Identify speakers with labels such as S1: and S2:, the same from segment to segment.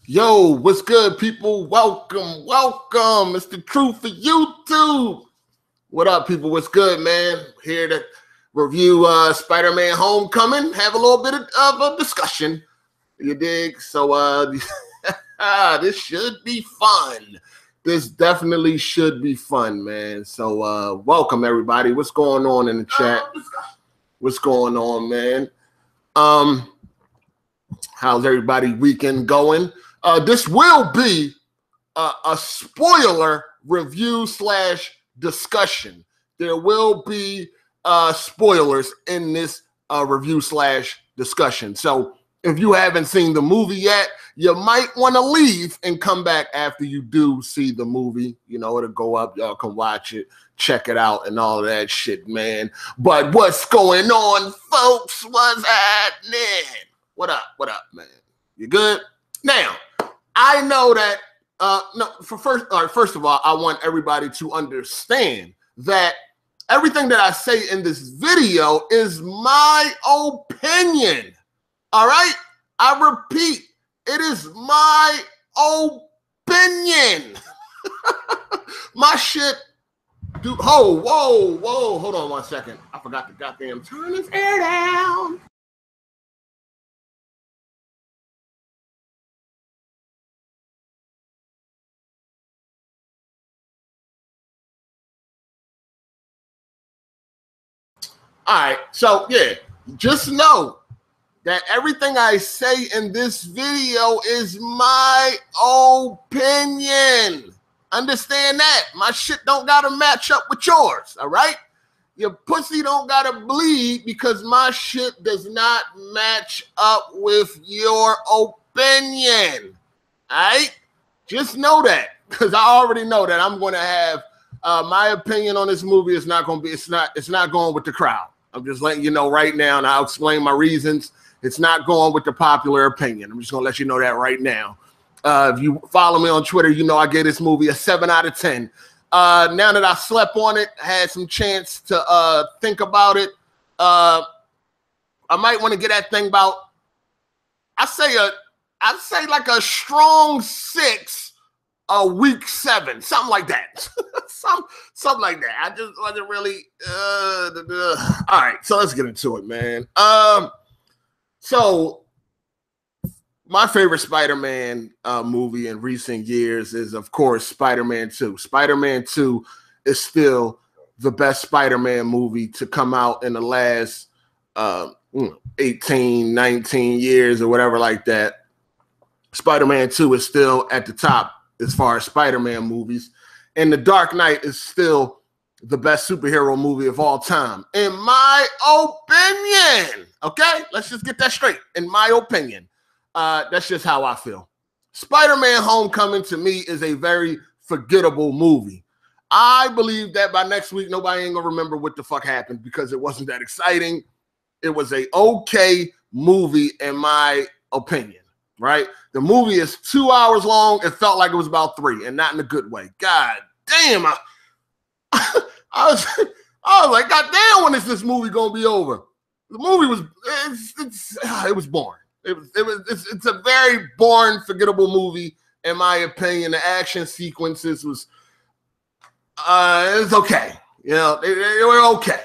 S1: Yo, what's good, people? Welcome. It's the truth for YouTube. What up, people? What's good, man? Here to review Spider-Man Homecoming. Have a little bit of a discussion. You dig? So this should be fun. This definitely should be fun, man. So welcome, everybody. What's going on in the chat? What's going on, man? How's everybody weekend going? This will be a spoiler review / discussion. There will be spoilers in this review / discussion. So if you haven't seen the movie yet, you might want to leave and come back after you do see the movie. You know, it'll go up. Y'all can watch it, check it out, and all of that shit, man. But what's going on, folks? What's happening? What up? What up, man? You good? Now, I know that, first of all, I want everybody to understand that everything that I say in this video is my opinion. All right? I repeat, it is my opinion. My shit, dude, whoa, hold on 1 second. I forgot to goddamn turn this air down. All right, so yeah, just know that everything I say in this video is my opinion. Understand that? My shit don't gotta match up with yours, all right? Your pussy don't gotta bleed because my shit does not match up with your opinion, all right? Just know that, because I already know that I'm gonna have my opinion on this movie is not gonna be, it's not going with the crowd. I'm just letting you know right now, and I'll explain my reasons. It's not going with the popular opinion. I'm just going to let you know that right now. If you follow me on Twitter, you know I gave this movie a 7 out of 10. Now that I slept on it, had some chance to think about it, I might want to get that thing about, I'd say like a strong 6, a weak 7, something like that. something like that. I just wasn't really all right, so let's get into it, man. So my favorite Spider-Man movie in recent years is, of course, Spider-Man 2. Spider-Man 2 is still the best Spider-Man movie to come out in the last 18, 19 years or whatever like that. Spider-Man 2 is still at the top as far as Spider-Man movies. And The Dark Knight is still the best superhero movie of all time, in my opinion. Okay? Let's just get that straight. In my opinion. That's just how I feel. Spider-Man Homecoming, to me, is a very forgettable movie. I believe that by next week, nobody ain't going to remember what the fuck happened because it wasn't that exciting. It was a okay movie, in my opinion. Right? The movie is 2 hours long. It felt like it was about 3, and not in a good way. God damn, I was like, God damn, when is this movie gonna be over? The movie was it was boring. It's a very boring, forgettable movie, in my opinion. The action sequences was it's okay. You know, they were okay.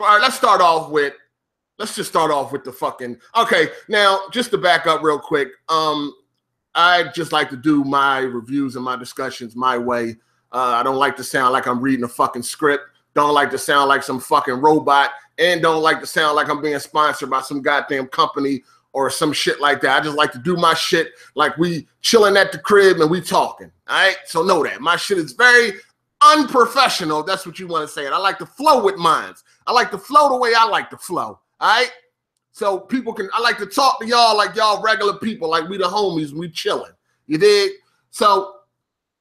S1: All right, let's just start off with the fucking, okay, now, just to back up real quick, I just like to do my reviews and my discussions my way. I don't like to sound like I'm reading a fucking script, don't like to sound like some fucking robot, and don't like to sound like I'm being sponsored by some goddamn company or some shit like that. I just like to do my shit like we chilling at the crib and we talking, all right? So know that. My shit is very unprofessional, if that's what you want to say. And I like to flow with minds. I like to flow the way I like to flow. All right, so people I like to talk to y'all like y'all regular people, like we the homies, we chilling. You dig? So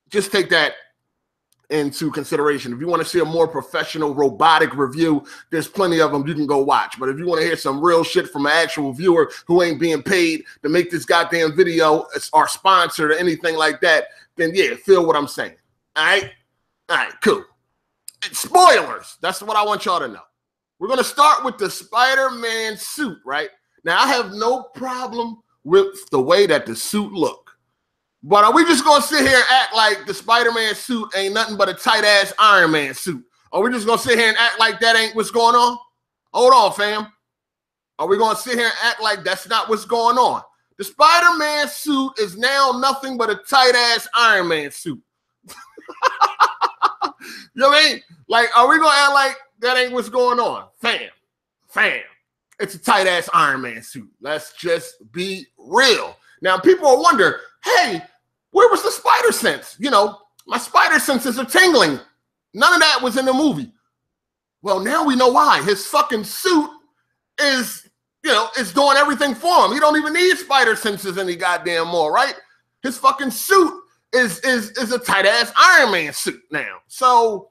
S1: just take that into consideration. If you want to see a more professional robotic review, there's plenty of them you can go watch. But if you want to hear some real shit from an actual viewer who ain't being paid to make this goddamn video or sponsored or anything like that, then yeah, feel what I'm saying. All right, cool. And spoilers. That's what I want y'all to know. We're going to start with the Spider-Man suit, right? Now, I have no problem with the way that the suit look. But are we just gonna sit here and act like the Spider-Man suit ain't nothing but a tight-ass Iron Man suit? Are we just gonna sit here and act like that ain't what's going on? Hold on, fam. Are we gonna sit here and act like that's not what's going on? The Spider-Man suit is now nothing but a tight-ass Iron Man suit. You know what I mean? Like, are we gonna act like that ain't what's going on? Fam. It's a tight-ass Iron Man suit. Let's just be real. Now, people will wonder, hey, where was the spider sense? You know, my spider senses are tingling. None of that was in the movie. Well, now we know why. His fucking suit is, you know, is doing everything for him. He don't even need spider senses any goddamn more, right? His fucking suit is a tight-ass Iron Man suit now. So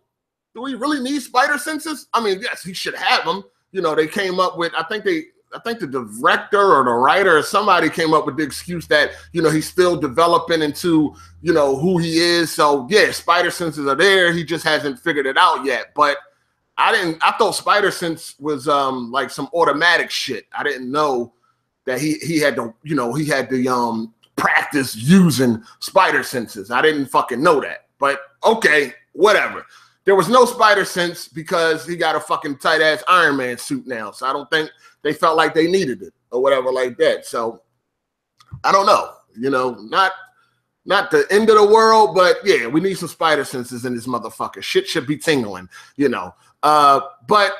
S1: do we really need spider senses? I mean, yes, he should have them. You know, they came up with, I think the director or the writer or somebody came up with the excuse that, you know, he's still developing into, you know, who he is. So yeah, spider senses are there. He just hasn't figured it out yet. But I thought spider sense was like some automatic shit. I didn't know that he had to, you know, he had to practice using spider senses. I didn't fucking know that. But okay, whatever. There was no spider sense because he got a fucking tight ass Iron Man suit now. So I don't think they felt like they needed it or whatever like that. So I don't know. You know, not the end of the world, but yeah, we need some spider senses in this motherfucker. Shit should be tingling, you know. But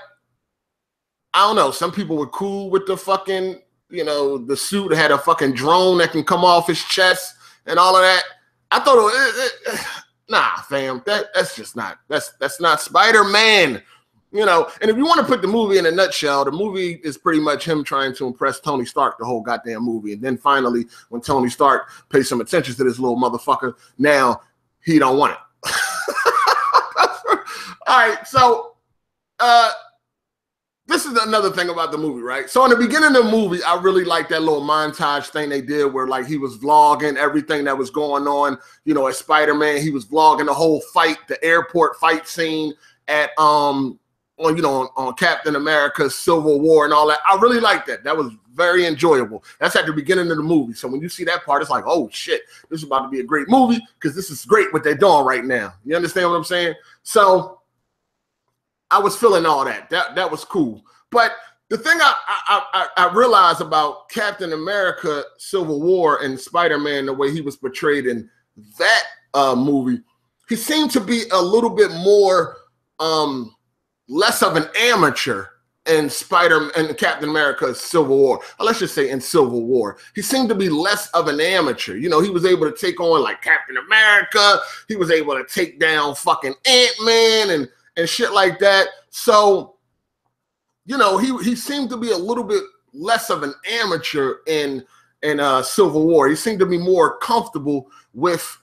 S1: I don't know. Some people were cool with the fucking, you know, the suit had a fucking drone that can come off his chest and all of that. I thought, nah, fam, that's just not, that's not Spider-Man, you know. And if you want to put the movie in a nutshell, the movie is pretty much him trying to impress Tony Stark the whole goddamn movie. And then finally, when Tony Stark pays some attention to this little motherfucker, now he don't want it. All right, so this is another thing about the movie, right? So in the beginning of the movie, I really liked that little montage thing they did where like he was vlogging everything that was going on, you know, as Spider-Man. He was vlogging the whole fight, the airport fight scene at on Captain America's Civil War and all that. I really liked that. That was very enjoyable. That's at the beginning of the movie. So when you see that part, it's like, oh shit, this is about to be a great movie because this is great what they're doing right now. You understand what I'm saying? So I was feeling all that. That was cool. But the thing I realized about Captain America Civil War and Spider-Man, the way he was portrayed in that movie, he seemed to be a little bit more less of an amateur in Captain America Civil War. Or let's just say in Civil War. He seemed to be less of an amateur. You know, he was able to take on like Captain America. He was able to take down fucking Ant-Man and shit like that. So, you know, he seemed to be a little bit less of an amateur in Civil War. He seemed to be more comfortable with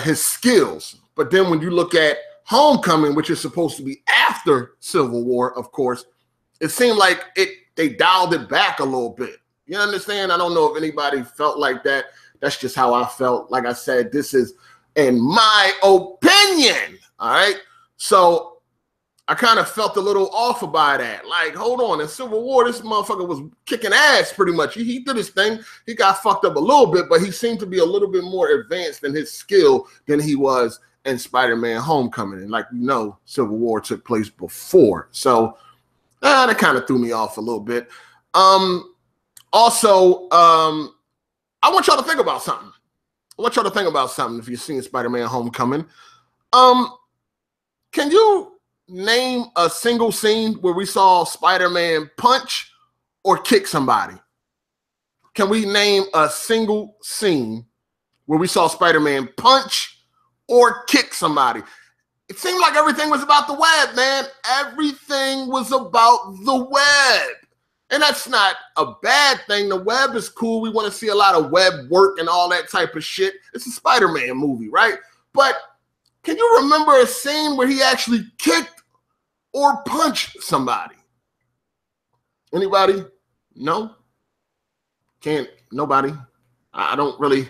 S1: his skills. But then when you look at Homecoming, which is supposed to be after Civil War, of course, it seemed like they dialed it back a little bit. You understand? I don't know if anybody felt like that. That's just how I felt. Like I said, this is in my opinion. All right. So I kind of felt a little off about that. Like, hold on, in Civil War, this motherfucker was kicking ass pretty much. He did his thing. He got fucked up a little bit, but he seemed to be a little bit more advanced in his skill than he was in Spider-Man Homecoming. And like you know, Civil War took place before. So that kind of threw me off a little bit. Also, I want y'all to think about something. If you've seen Spider-Man Homecoming. Can you name a single scene where we saw Spider-Man punch or kick somebody? Can we name a single scene where we saw Spider-Man punch or kick somebody? It seemed like everything was about the web, man. Everything was about the web. And that's not a bad thing. The web is cool. We want to see a lot of web work and all that type of shit. It's a Spider-Man movie, right? But can you remember a scene where he actually kicked or punched somebody? Anybody? No? Can't, nobody? I don't really,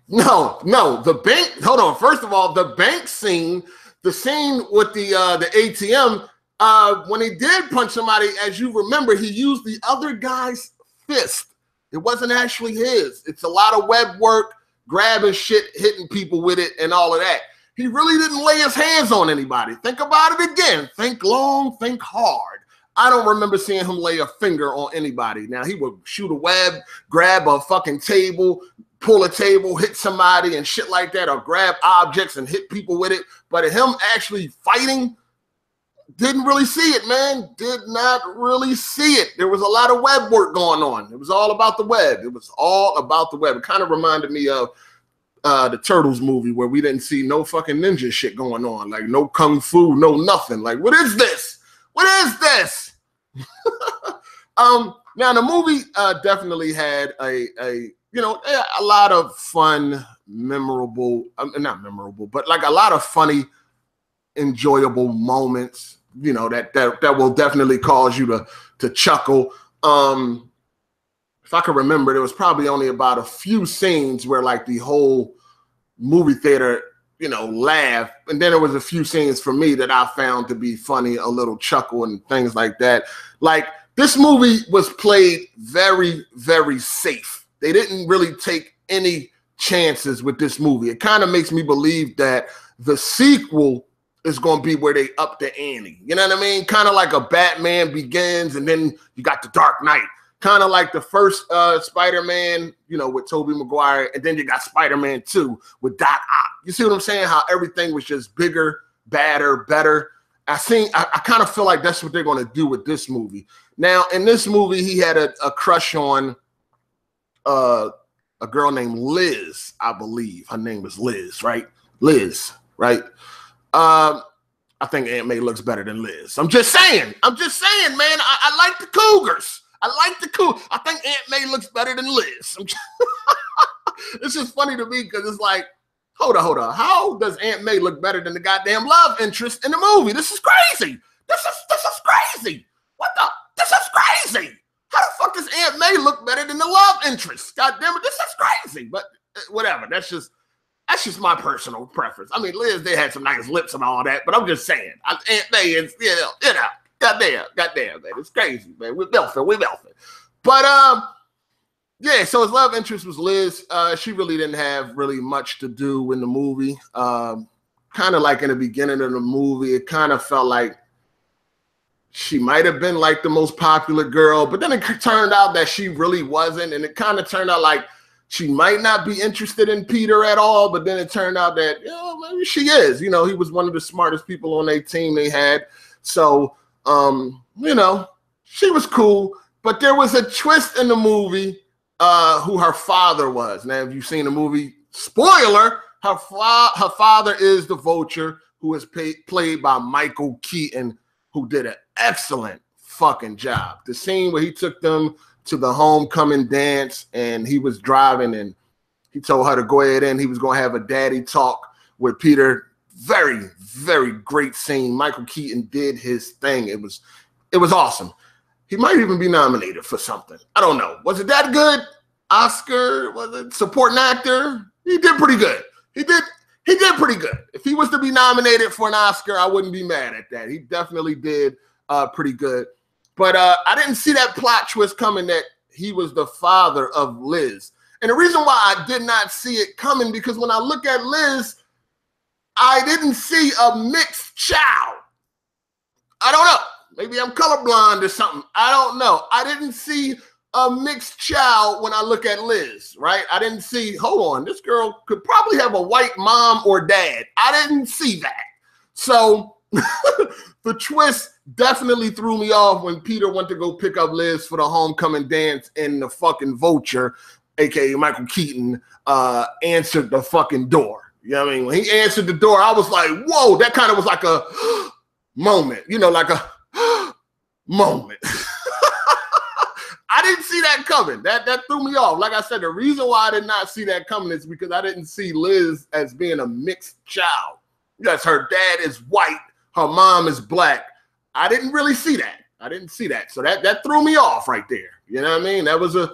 S1: no, the bank, hold on. First of all, the bank scene, the scene with the ATM, when he did punch somebody, as you remember, he used the other guy's fist. It wasn't actually his. It's a lot of web work. grabbing shit, hitting people with it, and all of that. He really didn't lay his hands on anybody. Think about it again. Think long, think hard. I don't remember seeing him lay a finger on anybody. Now, he would shoot a web, grab a fucking table, pull a table, hit somebody and shit like that, or grab objects and hit people with it. But him actually fighting, didn't really see it, man. Did not really see it. There was a lot of web work going on. It was all about the web. It was all about the web. It kind of reminded me of the Turtles movie where we didn't see no fucking ninja shit going on. Like no kung fu, no nothing. Like, what is this? What is this? Now the movie definitely had a lot of fun, memorable, not memorable, but like a lot of funny, enjoyable moments, that will definitely cause you to chuckle. If I can remember, there was probably only about a few scenes where like the whole movie theater, laughed. And then there was a few scenes for me that I found to be funny, a little chuckle and things like that. Like this movie was played very, very safe. They didn't really take any chances with this movie. It kind of makes me believe that the sequel is going to be where they up the ante. You know what I mean? Kind of like a Batman Begins, and then you got the Dark Knight. Kind of like the first Spider-Man, with Tobey Maguire, and then you got Spider-Man 2 with Doc Ock. You see what I'm saying? How everything was just bigger, badder, better. I kind of feel like that's what they're going to do with this movie. Now, in this movie, he had a crush on a girl named Liz, I believe. Her name was Liz, right? Liz, right? I think Aunt May looks better than Liz. I'm just saying, man. I like the Cougars. I think Aunt May looks better than Liz. It's just funny to me because it's like, hold on. How does Aunt May look better than the goddamn love interest in the movie? This is crazy. This is crazy. This is crazy. How the fuck does Aunt May look better than the love interest? God damn it, this is crazy. But whatever. That's just my personal preference. I mean, Liz, they had some nice lips and all that, but I'm just saying, Aunt May is, goddamn, man, it's crazy, man. We're belting. But yeah. So his love interest was Liz. She really didn't have really much to do in the movie. Kind of like in the beginning of the movie, it kind of felt like she might have been like the most popular girl, but then it turned out that she really wasn't, and it kind of turned out like she might not be interested in Peter at all, but then it turned out that, maybe she is. He was one of the smartest people on their team they had. So, she was cool. But there was a twist in the movie who her father was. Now, if you've seen the movie, spoiler, her father is the Vulture, who is played by Michael Keaton, who did an excellent fucking job. The scene where he took them to the homecoming dance and he was driving and he told her to go ahead in. He was going to have a daddy talk with Peter. Very, very great scene. Michael Keaton did his thing. It was awesome. He might even be nominated for something. I don't know. Was it that good? Oscar? Was it supporting actor? He did pretty good. He did pretty good. If he was to be nominated for an Oscar, I wouldn't be mad at that. He definitely did pretty good. But I didn't see that plot twist coming that he was the father of Liz. And the reason why I did not see it coming, because when I look at Liz, I didn't see a mixed child. I don't know. Maybe I'm colorblind or something. I don't know. I didn't see a mixed child when I look at Liz, right? I didn't see, hold on, this girl could probably have a white mom or dad. I didn't see that. So the twist definitely threw me off when Peter went to go pick up Liz for the homecoming dance and the fucking Vulture, aka Michael Keaton, answered the fucking door. You know what I mean? When he answered the door, I was like, whoa, that kind of was like a moment, like a moment. I didn't see that coming. That threw me off. Like I said, the reason why I did not see that coming is because I didn't see Liz as being a mixed child. Yes, her dad is white, her mom is black. I didn't really see that. I didn't see that. So that threw me off right there. You know what I mean? That was of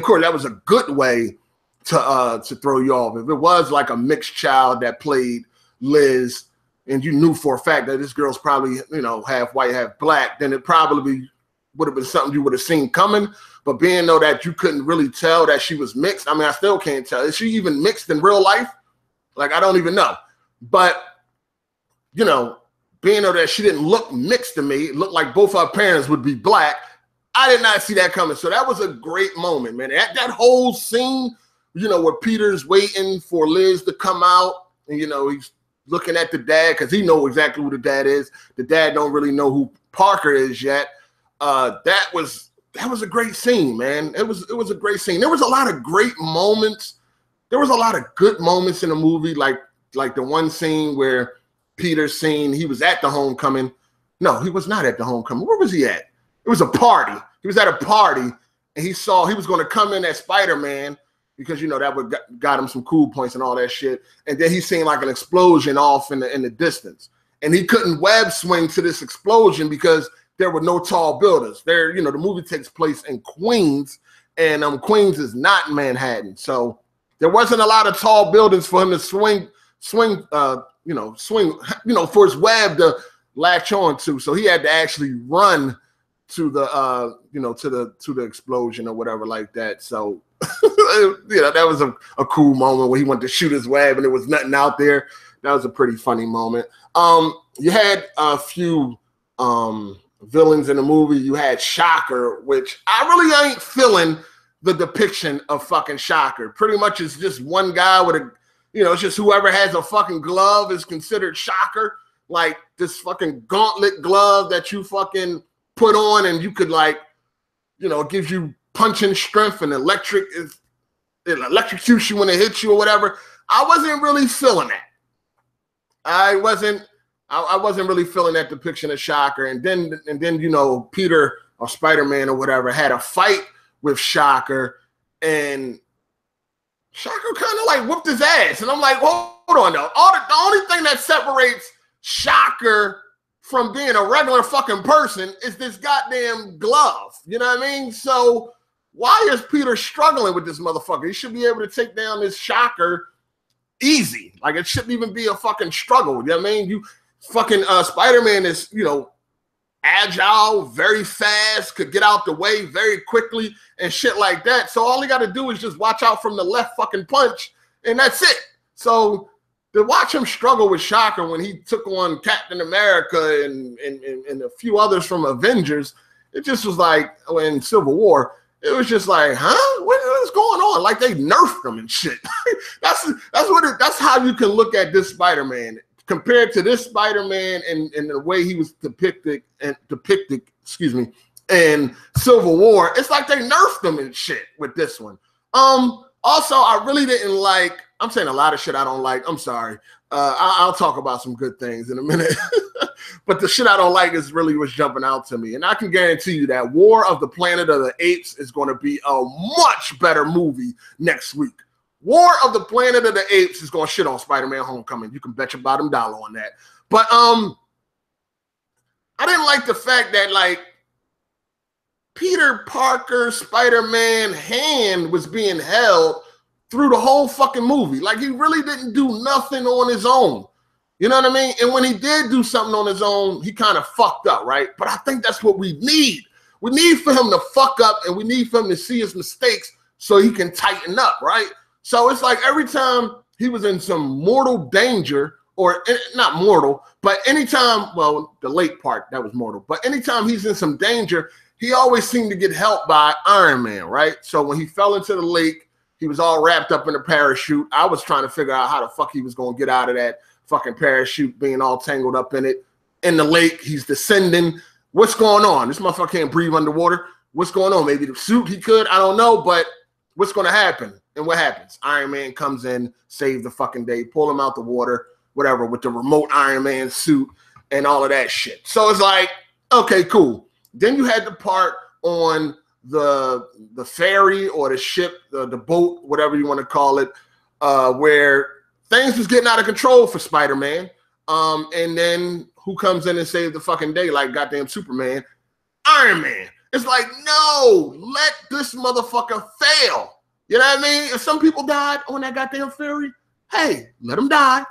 S1: course, that was a good way to throw you off. If it was like a mixed child that played Liz, and you knew for a fact that this girl's probably, half white, half black, then it probably would have been something you would have seen coming. But being though that you couldn't really tell that she was mixed, I mean, I still can't tell. Is she even mixed in real life? Like, I don't even know. But, you know, being though that she didn't look mixed to me, it looked like both her parents would be black. I did not see that coming. So that was a great moment, man. That whole scene, you know, where Peter's waiting for Liz to come out, and, you know, he's looking at the dad because he knows exactly who the dad is. The dad don't really know who Parker is yet. That was a great scene, man. It was a great scene. There was a lot of great moments. There was a lot of good moments in the movie, like the one scene where Peter's scene, he was at the homecoming. No, he was not at the homecoming. Where was he at? It was a party. He was at a party, and he was going to come in as Spider-Man, because, you know, that would got him some cool points and all that shit. And then he seen like an explosion off in the distance. And he couldn't web swing to this explosion because there were no tall buildings. There, you know, the movie takes place in Queens, and Queens is not Manhattan. So there wasn't a lot of tall buildings for him to swing, for his web to latch on to. So he had to actually run to the to the explosion or whatever like that. So you know, that was a cool moment where he went to shoot his web and there was nothing out there. That was a pretty funny moment. You had a few villains in the movie. You had Shocker, which I really ain't feeling the depiction of fucking Shocker. Pretty much it's just one guy with a, you know, it's just whoever has a fucking glove is considered Shocker. Like this fucking gauntlet glove that you fucking put on and you could, like, you know, it gives you punching strength and it electrocutes you when it hits you or whatever. I wasn't really feeling that. I wasn't really feeling that depiction of Shocker. And then you know, Peter or Spider-Man or whatever had a fight with Shocker, and Shocker kind of like whooped his ass. And I'm like, hold on though. The only thing that separates Shocker from being a regular fucking person is this goddamn glove. You know what I mean? So why is Peter struggling with this motherfucker? He should be able to take down this Shocker easy. Like, it shouldn't even be a fucking struggle. You know what I mean? You fucking Spider-Man is, you know, agile, very fast, could get out the way very quickly and shit like that. So all he got to do is just watch out from the left fucking punch, and that's it. So to watch him struggle with Shocker when he took on Captain America and a few others from Avengers, it just was like, in Civil War, it was just like, huh? What is going on? Like they nerfed him and shit. That's how you can look at this Spider-Man compared to this Spider-Man and the way he was depicted, excuse me, in Civil War. It's like they nerfed him and shit with this one. Also, I really didn't like. I'm saying a lot of shit I don't like. I'm sorry. I'll talk about some good things in a minute. But the shit I don't like is really what's jumping out to me. And I can guarantee you that War of the Planet of the Apes is going to be a much better movie next week. War of the Planet of the Apes is going to shit on Spider-Man Homecoming. You can bet your bottom dollar on that. But I didn't like the fact that, like, Peter Parker Spider-Man hand was being held through the whole fucking movie. Like, he really didn't do nothing on his own. You know what I mean? And when he did do something on his own, he kind of fucked up, right? But I think that's what we need. We need for him to fuck up, and we need for him to see his mistakes so he can tighten up, right? So it's like every time he was in some mortal danger, or not mortal, but anytime, well, the late part, that was mortal. But anytime he's in some danger, he always seemed to get helped by Iron Man, right? So when he fell into the lake, he was all wrapped up in a parachute. I was trying to figure out how the fuck he was going to get out of that fucking parachute, being all tangled up in it. In the lake, he's descending. What's going on? This motherfucker can't breathe underwater. What's going on? Maybe the suit he could. I don't know, but what's going to happen? And what happens? Iron Man comes in, save the fucking day, pull him out the water, whatever, with the remote Iron Man suit and all of that shit. So it's like, okay, cool. Then you had the part on the ferry or the ship, the boat, whatever you want to call it, where things was getting out of control for Spider-Man. And then who comes in and saves the fucking day like goddamn Superman? Iron Man. It's like, no, let this motherfucker fail. You know what I mean? If some people died on that goddamn ferry, hey, let them die.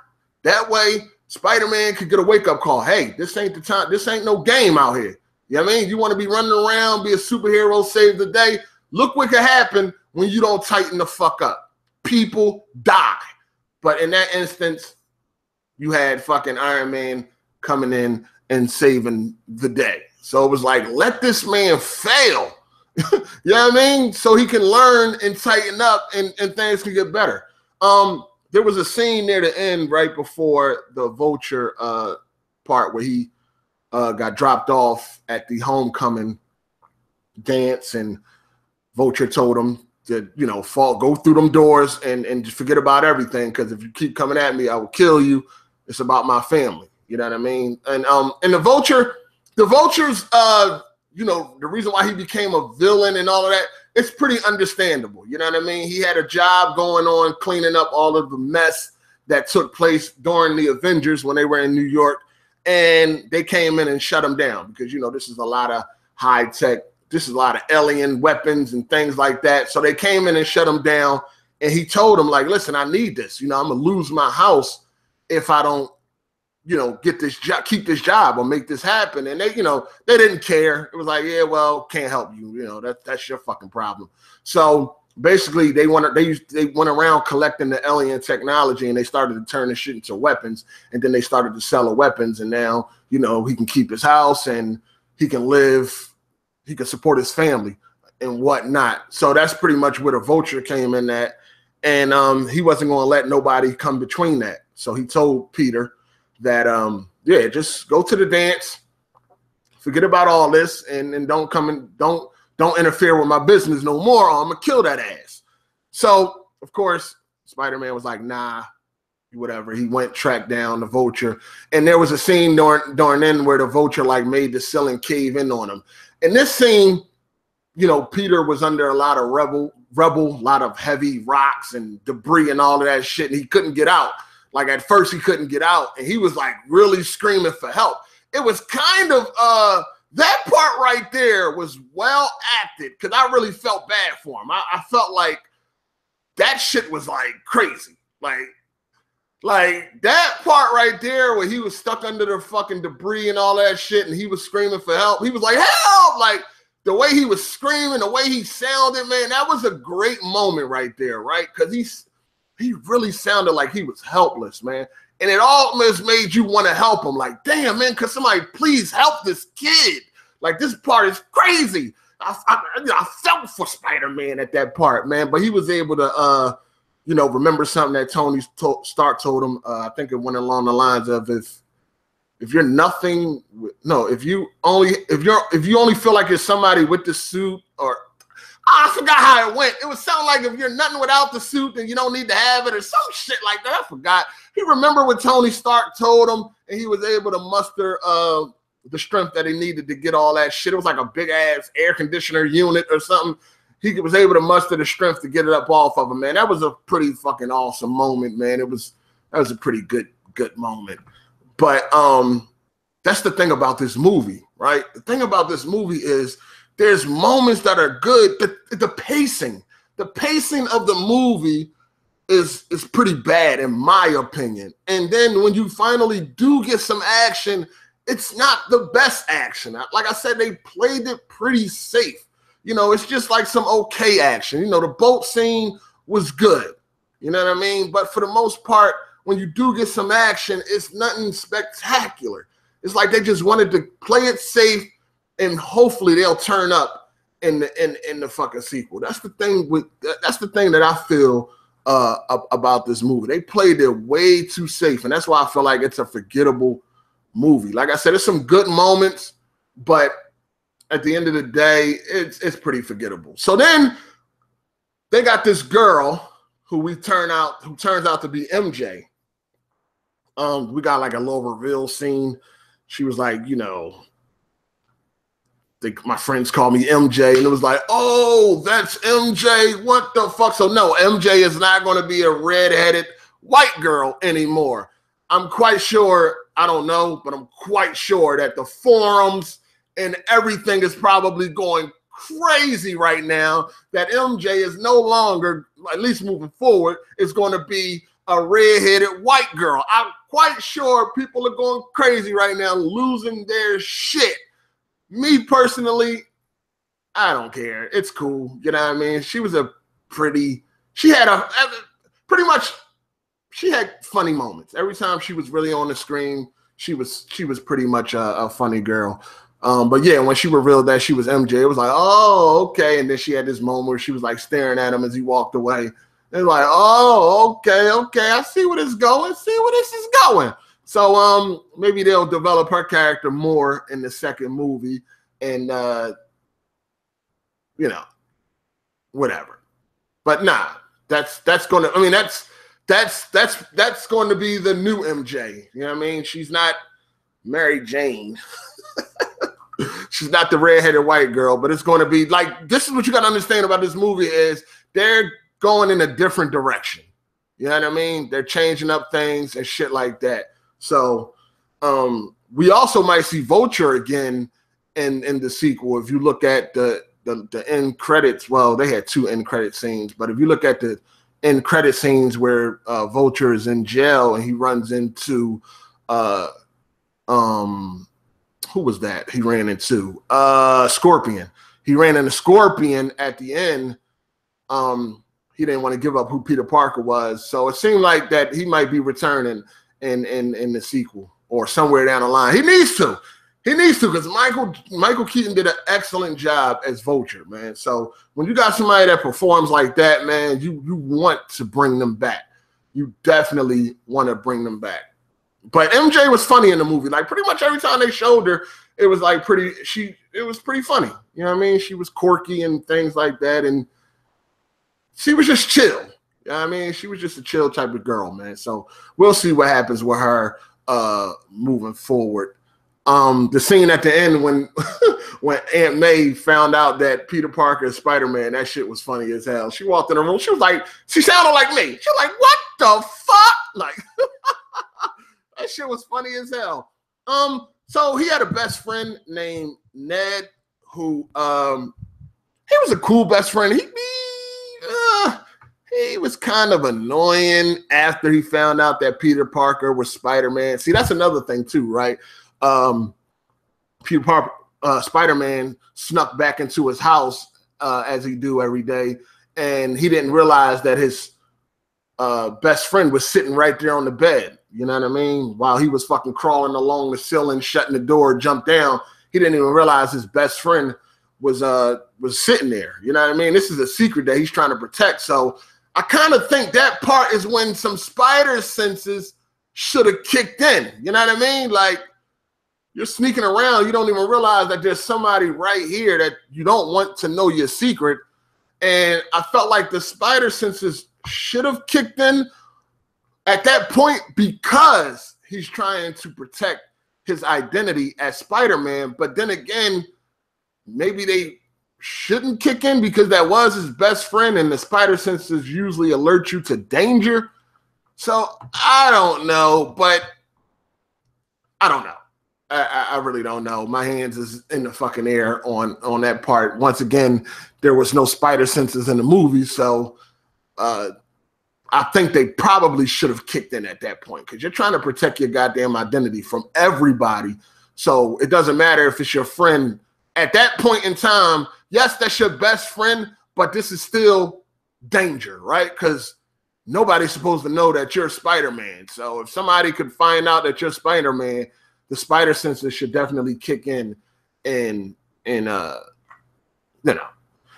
S1: That way, Spider-Man could get a wake-up call. Hey, this ain't the time. This ain't no game out here. You know what I mean? You want to be running around, be a superhero, save the day? Look what could happen when you don't tighten the fuck up. People die. But in that instance, you had fucking Iron Man coming in and saving the day. So it was like, let this man fail. You know what I mean? So he can learn and tighten up and things can get better. There was a scene near the end right before the Vulture part where he got dropped off at the homecoming dance, and Vulture told him to, you know, go through them doors and just forget about everything, because if you keep coming at me, I will kill you. It's about my family. You know what I mean? And the Vulture's you know, the reason why he became a villain and all of that, it's pretty understandable. You know what I mean? He had a job going on cleaning up all of the mess that took place during the Avengers when they were in New York, and they came in and shut him down because, you know, this is a lot of high tech, this is a lot of alien weapons and things like that. So they came in and shut him down, and he told them, like, listen, I need this. You know, I'm going to lose my house if I don't, you know, get this job, keep this job, or make this happen. And they, you know, they didn't care. It was like, yeah, well, can't help you. You know, that's your fucking problem. So basically, they went around collecting the alien technology, and they started to turn the shit into weapons. And then they started to sell the weapons. And now, you know, he can keep his house and he can live, he can support his family and whatnot. So that's pretty much where the Vulture came in at. And he wasn't going to let nobody come between that. So he told Peter that yeah, just go to the dance, forget about all this, and don't come and don't interfere with my business no more, or I'm gonna kill that ass. So of course Spider-Man was like, nah, whatever. He went, tracked down the Vulture, and there was a scene during then where the Vulture like made the ceiling cave in on him. In this scene, you know, Peter was under a lot of rubble, a lot of heavy rocks and debris and all of that shit, and he couldn't get out. Like at first he couldn't get out, and he was like really screaming for help. It was kind of that part right there was well acted, because I really felt bad for him. I felt like that shit was like crazy. Like that part right there where he was stuck under the fucking debris and all that shit, and he was screaming for help. He was like, help! Like the way he was screaming, the way he sounded, man, that was a great moment right there, right? Because he really sounded like he was helpless, man. And it almost made you want to help him. Like, damn, man, could somebody please help this kid? Like, this part is crazy. I felt for Spider-Man at that part, man. But he was able to, you know, remember something that Tony Stark told him. I think it went along the lines of, if you're nothing, no, if you only feel like you're somebody with the suit, or I forgot how it went. It would sound like if you're nothing without the suit, then you don't need to have it, or some shit like that. I forgot. He remembered what Tony Stark told him, and he was able to muster the strength that he needed to get all that shit. It was like a big ass air conditioner unit or something. He was able to muster the strength to get it up off of him, man. That was a pretty fucking awesome moment, man. That was a pretty good moment. But that's the thing about this movie, right? The thing about this movie is there's moments that are good. The pacing of the movie is pretty bad, in my opinion. And then when you finally do get some action, it's not the best action. Like I said, they played it pretty safe. You know, it's just like some okay action. You know, the boat scene was good. You know what I mean? But for the most part, when you do get some action, it's nothing spectacular. It's like they just wanted to play it safe, and hopefully they'll turn up in the fucking sequel. That's the thing that I feel about this movie. They played it way too safe, and that's why I feel like it's a forgettable movie. Like I said, there's some good moments, but at the end of the day, it's pretty forgettable. So then they got this girl who turns out to be MJ. We got like a little reveal scene. She was like, you know, my friends call me MJ, and it was like, oh, that's MJ. What the fuck? So no, MJ is not going to be a redheaded white girl anymore. I'm quite sure, I don't know, but I'm quite sure that the forums and everything is probably going crazy right now that MJ is no longer, at least moving forward, is going to be a redheaded white girl. I'm quite sure people are going crazy right now, losing their shit. Me personally, I don't care. It's cool. You know what I mean? She was she had pretty much, she had funny moments. Every time she was really on the screen, she was pretty much a funny girl. But yeah, when she revealed that she was MJ, it was like, oh, okay. And then she had this moment where she was like staring at him as he walked away. And like, oh, okay. I see where this is going. So maybe they'll develop her character more in the second movie, and you know, whatever. But nah, that's going to be the new MJ. You know what I mean? She's not Mary Jane. She's not the redheaded white girl, but it's going to be like, this is what you got to understand about this movie is they're going in a different direction. You know what I mean? They're changing up things and shit like that. So we also might see Vulture again in the sequel. If you look at the end credits, well, they had 2 end credit scenes, but if you look at the end credit scenes where Vulture is in jail and he runs into who was that he ran into? Scorpion. He ran into Scorpion at the end. He didn't want to give up who Peter Parker was, so it seemed like that he might be returning in the sequel or somewhere down the line. He needs to because Michael Keaton did an excellent job as Vulture, man. So when you got somebody that performs like that, man, you want to bring them back. You definitely want to bring them back. But MJ was funny in the movie. Like pretty much every time they showed her, it was like it was pretty funny. You know what I mean? She was quirky and things like that, and she was just chill. You know what I mean? She was just a chill type of girl, man. So we'll see what happens with her moving forward. The scene at the end when when Aunt May found out that Peter Parker is Spider-Man, that shit was funny as hell. She walked in the room. She was like, she sounded like me. She was like, what the fuck? Like, that shit was funny as hell. So he had a best friend named Ned who he was a cool best friend. He was kind of annoying after he found out that Peter Parker was Spider-Man. See, that's another thing too, right? Peter Parker, Spider-Man snuck back into his house as he do every day, and he didn't realize that his best friend was sitting right there on the bed. You know what I mean? While he was fucking crawling along the ceiling, shutting the door, jumped down. He didn't even realize his best friend was sitting there. You know what I mean? This is a secret that he's trying to protect. So I kind of think that part is when some spider senses should have kicked in. You know what I mean? Like, you're sneaking around, you don't even realize that there's somebody right here that you don't want to know your secret. And I felt like the spider senses should have kicked in at that point because he's trying to protect his identity as Spider-Man. But then again, maybe they shouldn't kick in because that was his best friend and the spider senses usually alert you to danger. So I don't know, but I don't know. I really don't know. My hands is in the fucking air on that part. Once again, there was no spider senses in the movie, so I think they probably should have kicked in at that point because you're trying to protect your goddamn identity from everybody. So it doesn't matter if it's your friend. At that point in time, yes, that's your best friend, but this is still danger, right? Because nobody's supposed to know that you're Spider-Man. So if somebody could find out that you're Spider-Man, the spider senses should definitely kick in and you know.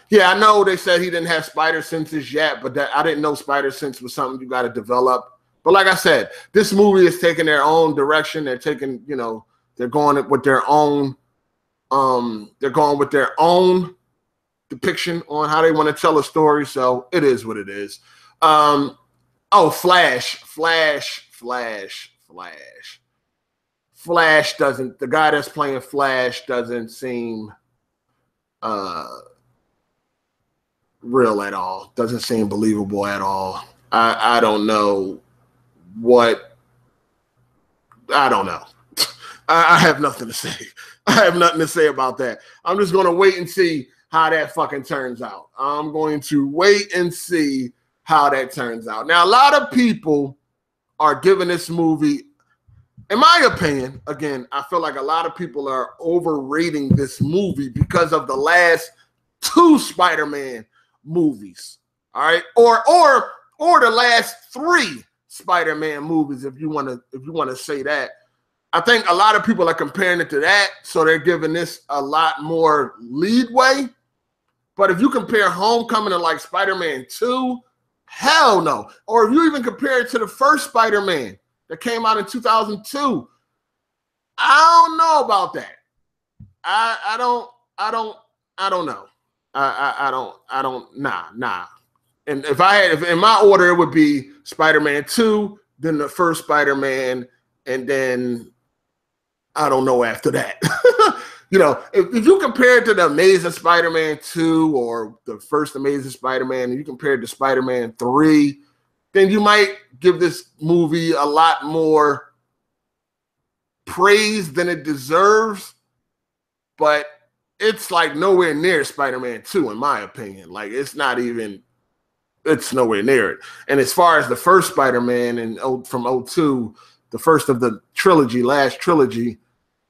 S1: Yeah, I know they said he didn't have spider senses yet, but I didn't know spider sense was something you got to develop. But like I said, this movie is taking their own direction. They're taking, you know, they're going with their own depiction on how they want to tell a story. So it is what it is. Flash doesn't, the guy that's playing Flash doesn't seem real at all. Doesn't seem believable at all. I don't know what, I don't know. I have nothing to say. I have nothing to say about that. I'm just going to wait and see how that fucking turns out. I'm going to wait and see how that turns out. Now, a lot of people are giving this movie, in my opinion, again, I feel like a lot of people are overrating this movie because of the last 2 Spider-Man movies. All right, or the last 3 Spider-Man movies, if you want to say that. I think a lot of people are comparing it to that, so they're giving this a lot more leadway. But if you compare Homecoming to like Spider-Man 2, hell no. Or if you even compare it to the first Spider-Man that came out in 2002, I don't know about that. I don't know. Nah. And if in my order, it would be Spider-Man 2, then the first Spider-Man, and then I don't know after that. You know, if you compare it to the Amazing Spider-Man 2 or the first Amazing Spider-Man, and you compare it to Spider-Man 3, then you might give this movie a lot more praise than it deserves. But it's like nowhere near Spider-Man 2, in my opinion. Like, it's nowhere near it. And as far as the first Spider-Man from 02, the first of the last trilogy,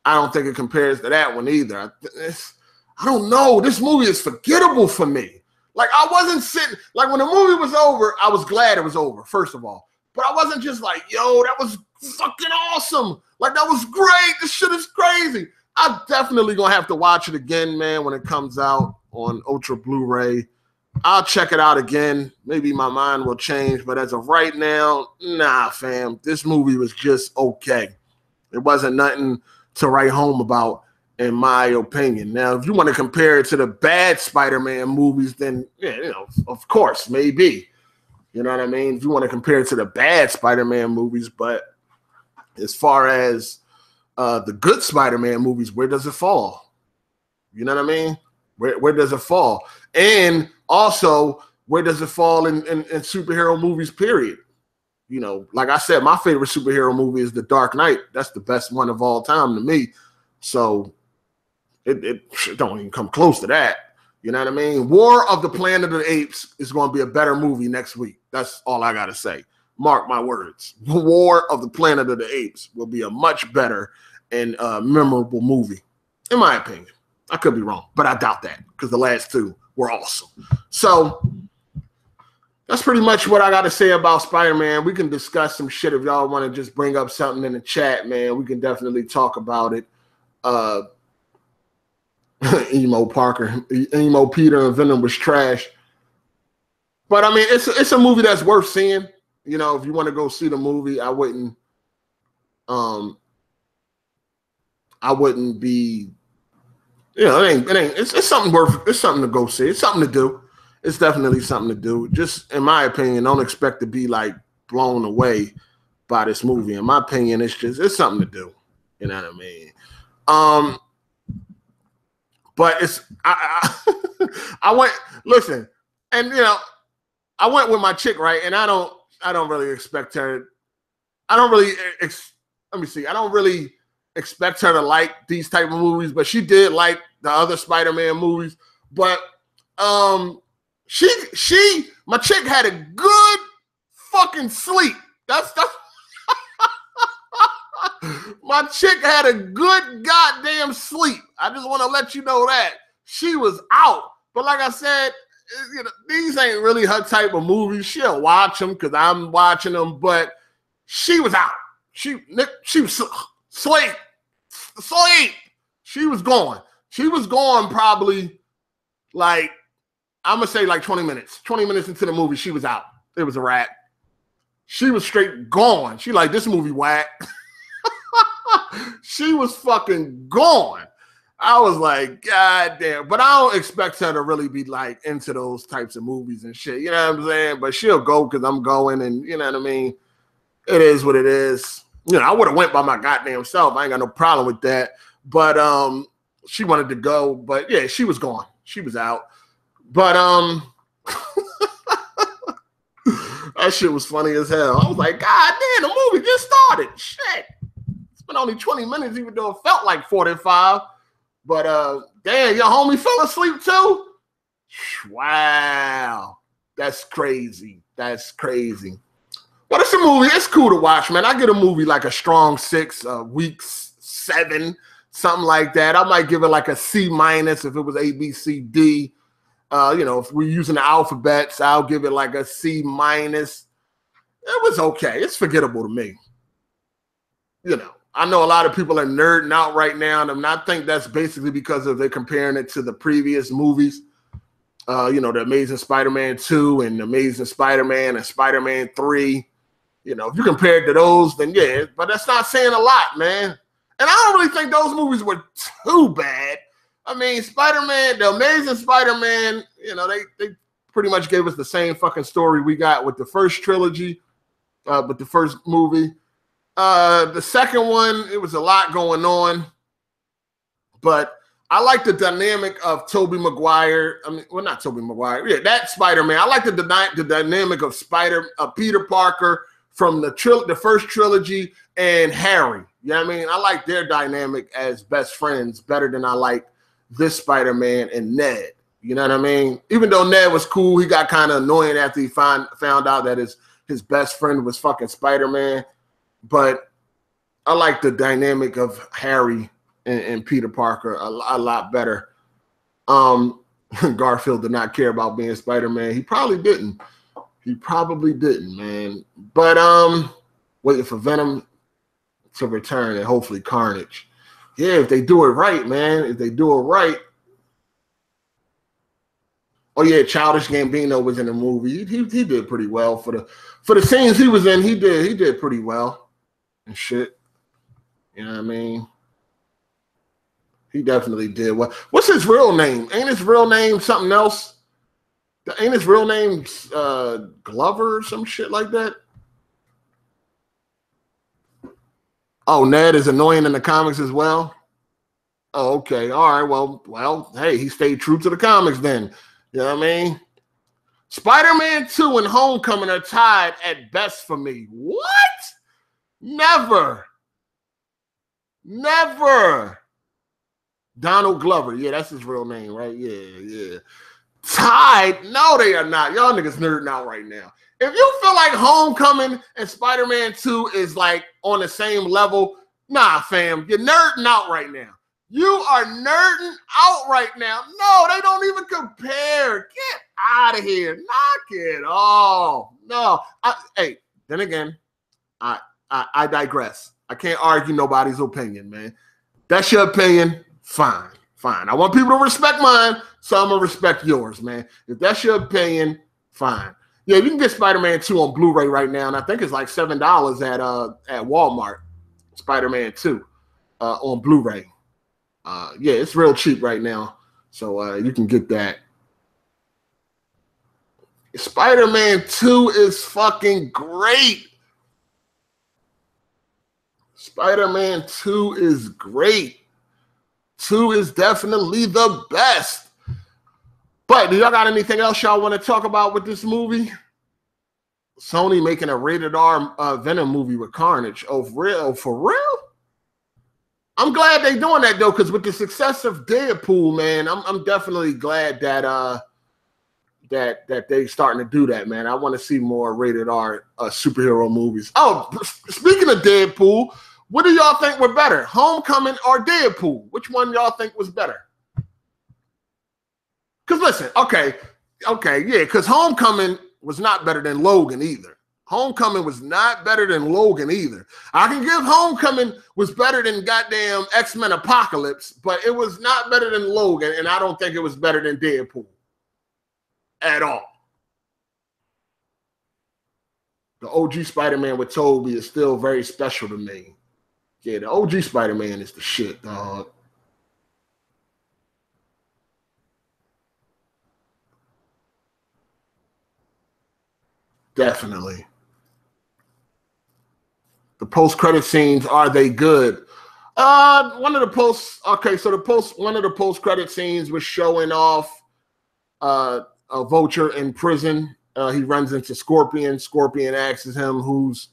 S1: I don't think it compares to that one either. I don't know. This movie is forgettable for me. Like, I wasn't sitting, like when the movie was over, I was glad it was over, first of all. But I wasn't just like, yo, that was fucking awesome. Like, that was great. This shit is crazy. I'm definitely going to have to watch it again, man, when it comes out on Ultra Blu-ray. I'll check it out again. Maybe my mind will change. But as of right now, nah, fam. This movie was just okay. It wasn't nothing to write home about, in my opinion. Now, if you want to compare it to the bad Spider-Man movies, then, yeah, you know, of course, maybe. You know what I mean? If you want to compare it to the bad Spider-Man movies, but as far as the good Spider-Man movies, where does it fall? You know what I mean? Where does it fall? And also, where does it fall in superhero movies, period? You know, like I said, my favorite superhero movie is The Dark Knight. That's the best one of all time to me. So it don't even come close to that. You know what I mean? War of the Planet of the Apes is going to be a better movie next week. That's all I got to say. Mark my words. War of the Planet of the Apes will be a much better and memorable movie, in my opinion. I could be wrong, but I doubt that because the last 2 were awesome. So that's pretty much what I got to say about Spider-Man. We can discuss some shit if y'all want to just bring up something in the chat, man. We can definitely talk about it. Emo Peter and Venom was trash. But, I mean, it's a movie that's worth seeing. You know, if you want to go see the movie, I wouldn't be, you know, it's something it's something to go see. It's something to do. It's definitely something to do. Just in my opinion, don't expect to be like blown away by this movie. In my opinion, it's something to do. You know what I mean? But I went, listen, and you know, I went with my chick, right? And I don't really expect her. I don't really expect her to like these type of movies, but she did like the other Spider-Man movies. But my chick had a good fucking sleep. That's my chick had a good goddamn sleep. I just want to let you know that she was out. But like I said, you know, these ain't really her type of movies. She'll watch them because I'm watching them, but she was out. She was sleep. She was gone. She was gone probably like, I'm going to say like 20 minutes. 20 minutes into the movie, she was out. It was a wrap. She was straight gone. She like, this movie whack. She was fucking gone. I was like, God damn. But I don't expect her to really be like into those types of movies and shit. You know what I'm saying? But she'll go because I'm going, and you know what I mean? It is what it is. You know, I would have went by my goddamn self. I ain't got no problem with that. But she wanted to go. But yeah, she was gone. She was out. But that shit was funny as hell. I was like, God damn, the movie just started. Shit. It's been only 20 minutes, even though it felt like 45. But damn, your homie fell asleep too? Wow. That's crazy. That's crazy. But it's a movie. It's cool to watch, man. I get a movie like a strong 6, week 7, something like that. I might give it like a C- if it was A, B, C, D. You know, if we're using the alphabets, I'll give it like a C minus. It was okay. It's forgettable to me. You know, I know a lot of people are nerding out right now, and I think that's basically because of they're comparing it to the previous movies. You know, the Amazing Spider-Man 2 and Amazing Spider-Man and Spider-Man 3. You know, if you compare it to those, then yeah, but that's not saying a lot, man. And I don't really think those movies were too bad. I mean, Spider-Man, the Amazing Spider-Man, you know, they pretty much gave us the same fucking story we got with the first trilogy, with the first movie. The second one, it was a lot going on, but I like the dynamic of Tobey Maguire. I mean, well, not Tobey Maguire. Yeah, that Spider-Man. I like the dynamic of Peter Parker from the first trilogy and Harry. You know what I mean? I like their dynamic as best friends better than I like this Spider-Man and Ned. You know what I mean? Even though Ned was cool, he got kind of annoying after he found out that his best friend was fucking Spider-Man. But I like the dynamic of Harry and Peter Parker a lot better. Garfield did not care about being Spider-Man. He probably didn't. He probably didn't, man. But waiting for Venom to return and hopefully Carnage. Yeah, if they do it right, man. If they do it right. Oh yeah, Childish Gambino was in the movie. He did pretty well for the scenes he was in. He did pretty well and shit. You know what I mean? He definitely did well. What's his real name? Ain't his real name something else? Ain't his real name Glover or some shit like that? Oh, Ned is annoying in the comics as well? Oh, okay. All right. Well, hey, he stayed true to the comics then. You know what I mean? Spider-Man 2 and Homecoming are tied at best for me. What? Never. Donald Glover. Yeah, that's his real name, right? Yeah. Tied? No, they are not. Y'all niggas nerding out right now. If you feel like Homecoming and Spider-Man 2 is like on the same level, nah, fam, you're nerding out right now. You are nerding out right now. No, they don't even compare. Get out of here. Knock it off. No. Hey, then again, I digress. I can't argue nobody's opinion, man. That's your opinion. Fine. I want people to respect mine, so I'm going to respect yours, man. If that's your opinion, fine. Yeah, you can get Spider-Man 2 on Blu-ray right now, and I think it's like $7 at Walmart. Spider-Man 2 on Blu-ray. Yeah, it's real cheap right now, so you can get that. Spider-Man 2 is fucking great. Spider-Man 2 is great. 2 is definitely the best. But do y'all got anything else y'all want to talk about with this movie? Sony making a rated R Venom movie with Carnage. Oh, for real? I'm glad they're doing that though, because with the success of Deadpool, man, I'm definitely glad that that they starting to do that, man. I want to see more rated R superhero movies. Oh, speaking of Deadpool, what do y'all think were better, Homecoming or Deadpool? Which one y'all think was better? Because listen, okay, yeah, because Homecoming was not better than Logan either. Homecoming was not better than Logan either. I can give Homecoming was better than goddamn X-Men Apocalypse, but it was not better than Logan, and I don't think it was better than Deadpool at all. The OG Spider-Man with Tobey is still very special to me. Yeah, the OG Spider-Man is the shit, dog. Definitely. The post-credit scenes, are they good? One of the posts, okay, so one of the post-credit scenes was showing off a Vulture in prison. He runs into Scorpion. Scorpion asks him who's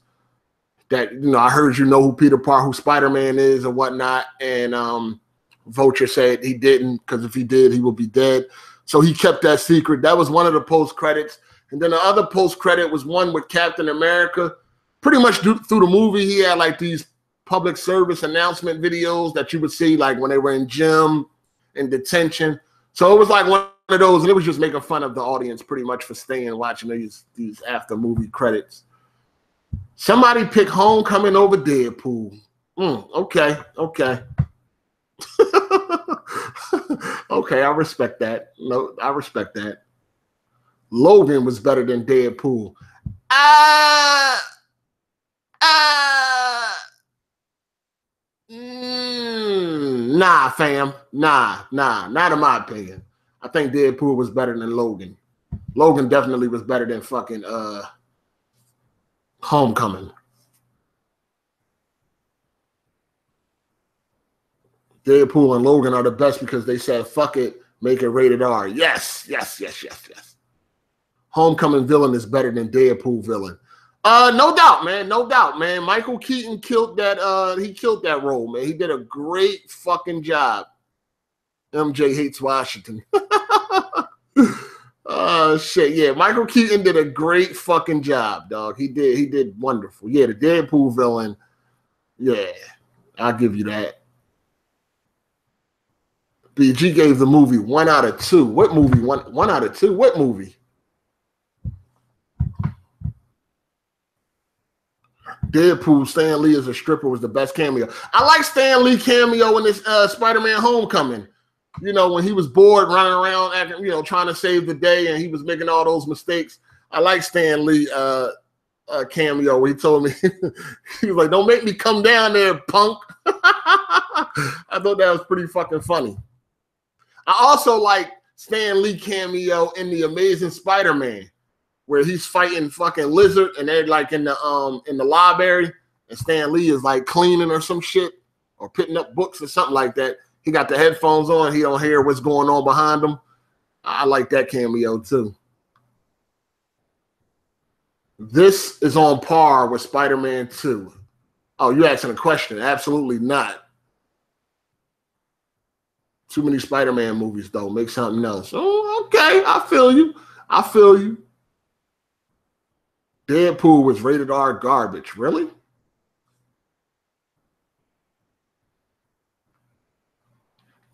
S1: that, you know, I heard you know who Peter Parker, who Spider-Man is or whatnot. And Vulture said he didn't, because if he did, he would be dead. So he kept that secret. That was one of the post-credits. And then the other post-credit was one with Captain America. Pretty much through the movie, he had like these public service announcement videos that you would see like when they were in gym, in detention. So it was like one of those, and it was just making fun of the audience pretty much for staying and watching these after movie credits. Somebody pick Homecoming over Deadpool. Okay. Okay, I respect that. No, I respect that. Logan was better than Deadpool. Nah, fam. Nah, not in my opinion. I think Deadpool was better than Logan. Logan definitely was better than fucking Homecoming. Deadpool and Logan are the best because they said, fuck it, make it rated R. Yes. Homecoming villain is better than Deadpool villain. No doubt, man. Michael Keaton killed that, he killed that role, man. He did a great fucking job. MJ hates Washington. Shit, yeah. Michael Keaton did a great fucking job, dog. He did wonderful. Yeah, the Deadpool villain, yeah, I'll give you that. BG gave the movie 1 out of 2. What movie? One out of 2? What movie? Deadpool, Stan Lee as a stripper was the best cameo. I like Stan Lee cameo in this Spider-Man Homecoming. You know, when he was bored running around, acting, you know, trying to save the day, and he was making all those mistakes. I like Stan Lee cameo where he told me, he was like, "Don't make me come down there, punk." I thought that was pretty fucking funny. I also like Stan Lee cameo in The Amazing Spider-Man, where he's fighting fucking Lizard, and they're like in the library, and Stan Lee is like cleaning or some shit, or putting up books or something like that. He got the headphones on, he don't hear what's going on behind him. I like that cameo too. This is on par with Spider-Man 2. Oh, you asking a question? Absolutely not. Too many Spider-Man movies, though. Make something else. Oh, okay. I feel you. Deadpool was rated R garbage. Really?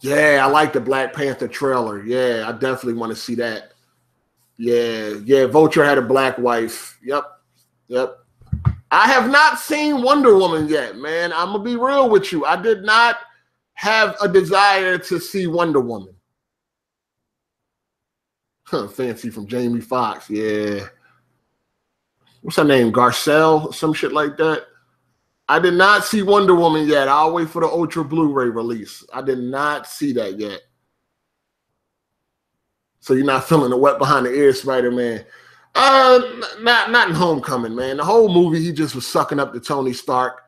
S1: Yeah, I like the Black Panther trailer. Yeah, I definitely want to see that. Yeah. Vulture had a black wife. Yep. I have not seen Wonder Woman yet, man. I'm going to be real with you. I did not have a desire to see Wonder Woman. Fancy from Jamie Foxx. Yeah. What's her name? Garcelle? Some shit like that. I did not see Wonder Woman yet. I'll wait for the Ultra Blu-ray release. I did not see that yet. So you're not feeling the wet behind the ears, Spider-Man. Not in Homecoming, man. The whole movie, he just was sucking up to Tony Stark.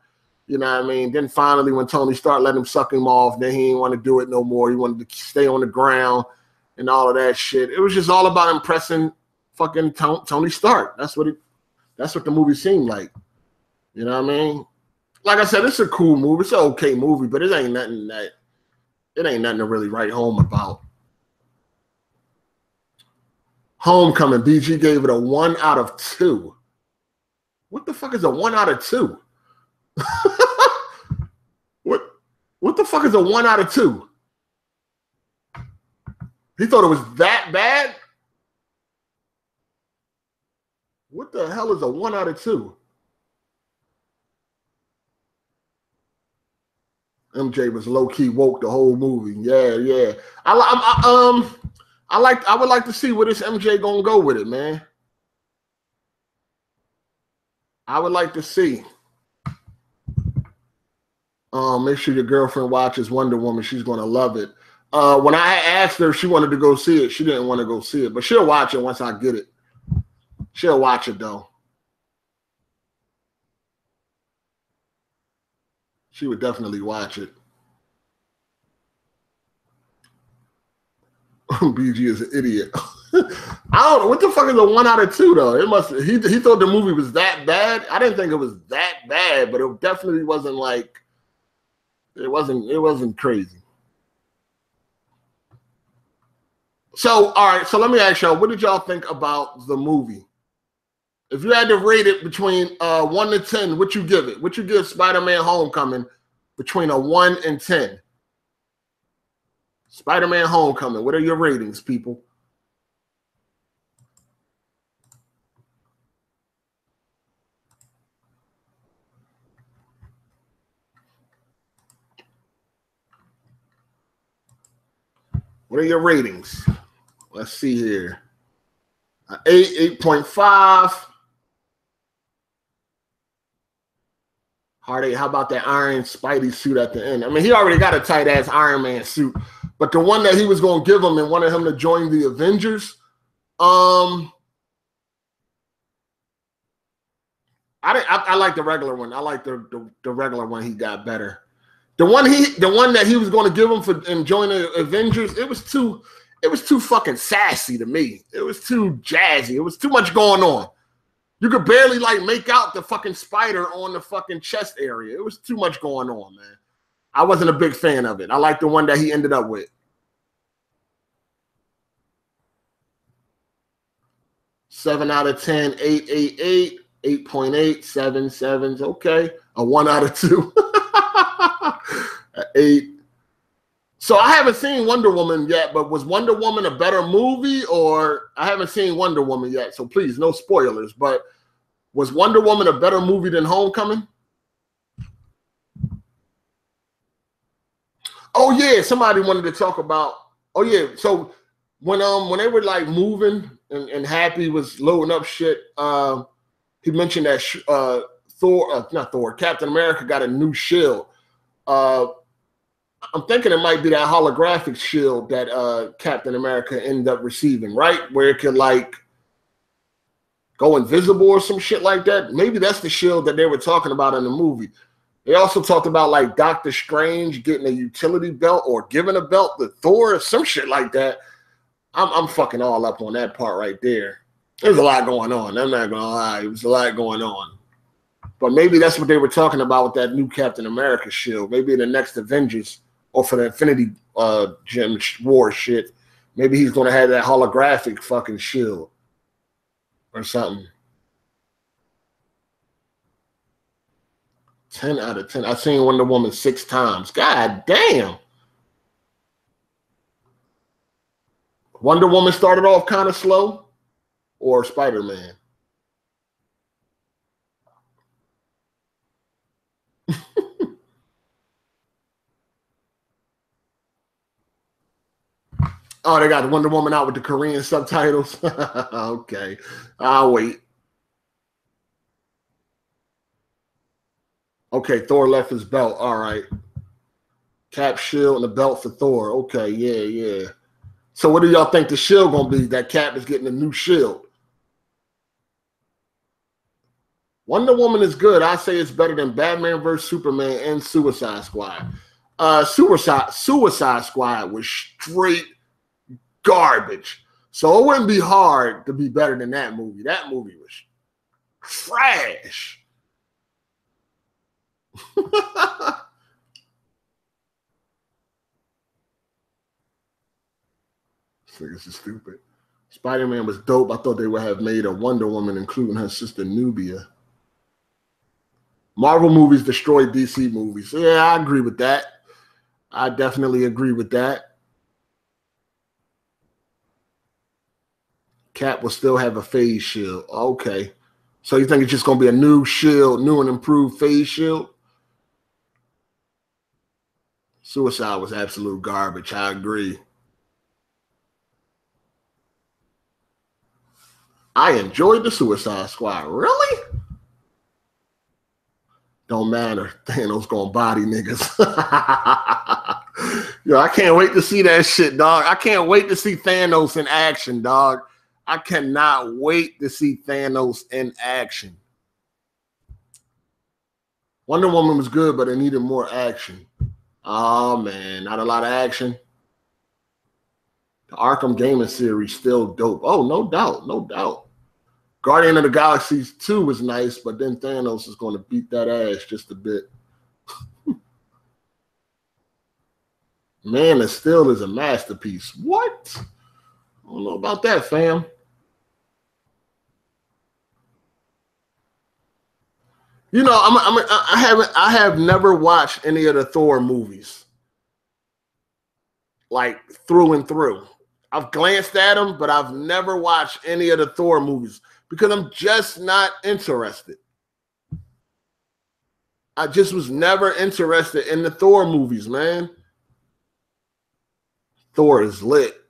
S1: You know what I mean? Then finally, when Tony Stark let him suck him off, then he didn't want to do it no more. He wanted to stay on the ground and all of that shit. It was just all about impressing fucking Tony Stark. That's what the movie seemed like. You know what I mean? Like I said, it's a cool movie. It's an okay movie, but it ain't nothing to really write home about. Homecoming, BG gave it a 1 out of 2. What the fuck is a 1 out of 2? What the fuck is a 1 out of 2? He thought it was that bad? What the hell is a 1 out of 2? MJ was low-key woke the whole movie. Yeah. I would like to see where this MJ gonna go with it, man. I would like to see. Make sure your girlfriend watches Wonder Woman. She's gonna love it. When I asked her if she wanted to go see it, she didn't want to go see it, but she'll watch it once I get it. She'll watch it though. She would definitely watch it. BG is an idiot. I don't know. What the fuck is a 1 out of 2 though? It must. He thought the movie was that bad. I didn't think it was that bad, but it definitely wasn't like. It wasn't crazy. So all right. So let me ask y'all. What did y'all think about the movie? If you had to rate it between 1 to 10, what you give it? What you give Spider-Man Homecoming between a 1 and 10? Spider-Man Homecoming. What are your ratings, people? What are your ratings? Let's see here. 8, 8.5. Hard 8. How about that Iron Spidey suit at the end? I mean, he already got a tight ass Iron Man suit, but the one that he was going to give him and wanted him to join the Avengers, I like the regular one. I like the regular one. He got better. The one that he was going to give him for and join the Avengers, it was too fucking sassy to me. It was too jazzy. It was too much going on. You could barely like make out the fucking spider on the fucking chest area. It was too much going on, man. I wasn't a big fan of it. I like the one that he ended up with. 7 out of 10, 8, 8.8, 7, 7s. Okay. A 1 out of 2. 8. So I haven't seen Wonder Woman yet, but was Wonder Woman a better movie? Or I haven't seen Wonder Woman yet, so please, no spoilers. But was Wonder Woman a better movie than Homecoming? Oh yeah, somebody wanted to talk about. Oh yeah, so when they were like moving and Happy was loading up shit, he mentioned that Captain America got a new shield. I'm thinking it might be that holographic shield that Captain America ended up receiving, right? Where it could like go invisible or some shit like that. Maybe that's the shield that they were talking about in the movie. They also talked about like Doctor Strange getting a utility belt or giving a belt to Thor or some shit like that. I'm fucking all up on that part right there. There's a lot going on. I'm not gonna lie. There's a lot going on. But maybe that's what they were talking about with that new Captain America shield. Maybe in the next Avengers or for the Infinity Gem War shit, maybe he's going to have that holographic fucking shield or something. 10 out of 10. I've seen Wonder Woman 6 times. God damn. Wonder Woman started off kind of slow, or Spider-Man? Oh, they got Wonder Woman out with the Korean subtitles. Okay, I'll wait. Okay, Thor left his belt. All right. Cap shield and the belt for Thor. Okay, yeah. So what do y'all think the shield gonna be? That Cap is getting a new shield. Wonder Woman is good. I say it's better than Batman vs Superman and Suicide Squad. Suicide Squad was straight garbage. So it wouldn't be hard to be better than that movie. That movie was trash. This is stupid. Spider-Man was dope. I thought they would have made a Wonder Woman, including her sister Nubia. Marvel movies destroyed DC movies. Yeah, I agree with that. I definitely agree with that. Cap will still have a phase shield. Okay. So you think it's just going to be a new shield, new and improved phase shield? Suicide was absolute garbage. I agree. I enjoyed the Suicide Squad. Really? Don't matter. Thanos gonna body niggas. Yo, I can't wait to see that shit, dog. I can't wait to see Thanos in action, dog. I cannot wait to see Thanos in action. Wonder Woman was good, but it needed more action. Oh, man. Not a lot of action. The Arkham Gaming series still dope. Oh, no doubt. No doubt. Guardian of the Galaxy 2 was nice, but then Thanos is going to beat that ass just a bit. Man of Steel is a masterpiece. What? I don't know about that, fam. You know, I have never watched any of the Thor movies, like through and through. I've glanced at them, but I've never watched any of the Thor movies because I'm just not interested. I just was never interested in the Thor movies, man. Thor is lit.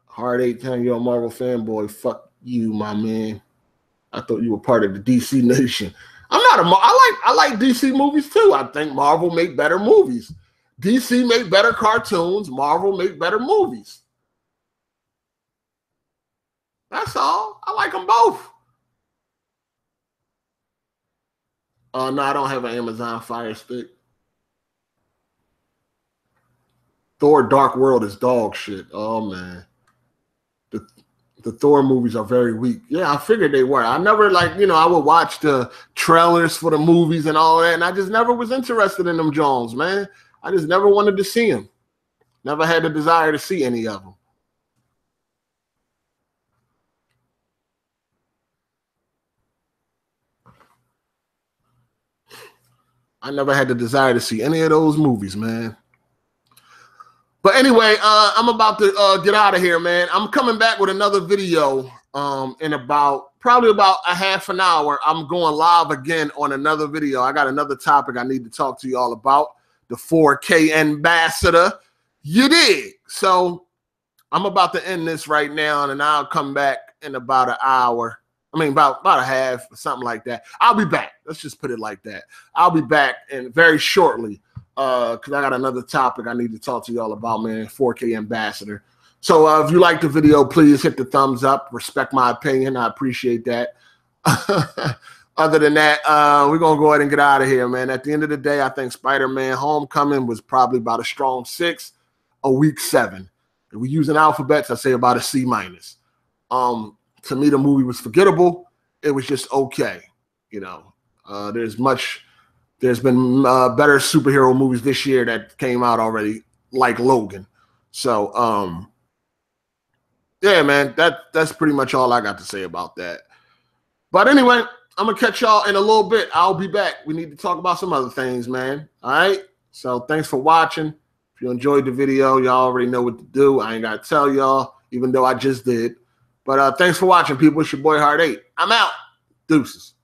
S1: Hard 8 times, you're a Marvel fanboy. Fuck you, my man. I thought you were part of the DC Nation. I'm not a. I like DC movies too. I think Marvel make better movies. DC make better cartoons. Marvel make better movies. That's all. I like them both. No, I don't have an Amazon Fire Stick. Thor: Dark World is dog shit. Oh man, the Thor movies are very weak. Yeah, I figured they were. I never I would watch the trailers for the movies and all that, and I just never was interested in them Jones, man. I just never wanted to see them. Never had the desire to see any of them. I never had the desire to see any of those movies, man. But anyway, I'm about to get out of here, man. I'm coming back with another video in probably about a half an hour. I'm going live again on another video. I got another topic I need to talk to you all about. The 4K ambassador. You dig? So I'm about to end this right now, and I'll come back in about an hour. I mean, about a half, something like that. I'll be back. Let's just put it like that. I'll be back very shortly because I got another topic I need to talk to y'all about, man. 4K ambassador. So if you like the video, please hit the thumbs up. Respect my opinion. I appreciate that. Other than that, we're going to go ahead and get out of here, man. At the end of the day, I think Spider-Man Homecoming was probably about a strong 6, a weak 7. If we're using alphabets, I say about a C-. To me, the movie was forgettable. It was just okay. There's been better superhero movies this year that came out already, like Logan. So, yeah, man, that's pretty much all I got to say about that. But anyway, I'm going to catch y'all in a little bit. I'll be back. We need to talk about some other things, man. All right? So thanks for watching. If you enjoyed the video, y'all already know what to do. I ain't got to tell y'all, even though I just did. But thanks for watching, people. It's your boy Hard 8. I'm out. Deuces.